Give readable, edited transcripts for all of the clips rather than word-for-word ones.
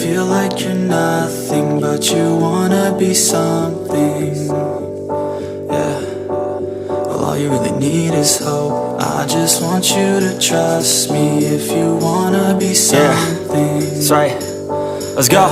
feel like you're nothing, but you wanna be something. Yeah. Well, all you really need is hope. I just want you to trust me if you wanna be something. That's right. Let's go.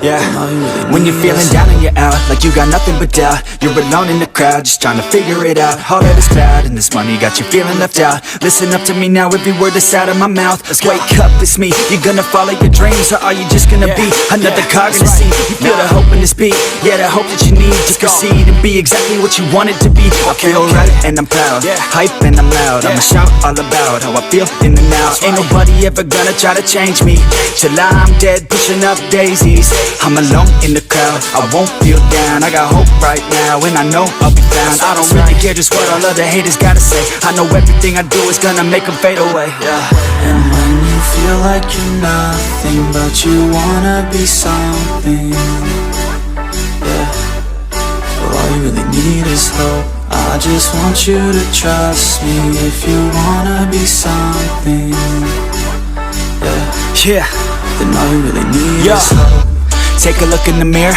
Yeah, really when you're feeling down and you're out, like you got nothing but doubt, you're alone in the crowd, just trying to figure it out. All that is bad, and this money got you feeling left out. Listen up to me now, every word that's out of my mouth. Wake up, it's me. You're gonna follow your dreams, or are you just gonna be another cog in the scene? You feel the hope in this beat, yeah, the hope that you need to proceed and be exactly what you want it to be. I feel right, and I'm proud, hype and I'm loud. I'ma shout all about how I feel in the now. Ain't nobody ever gonna try to change me till I'm dead, pushing up daisies. I'm alone in the crowd, I won't feel down. I got hope right now, and I know I'll be found. I don't really care just what all other haters gotta say. I know everything I do is gonna make them fade away. And when you feel like you're nothing, but you wanna be something. Yeah. Well, all you really need is hope. I just want you to trust me if you wanna be something. Yeah. Then all you really need is hope. Take a look in the mirror,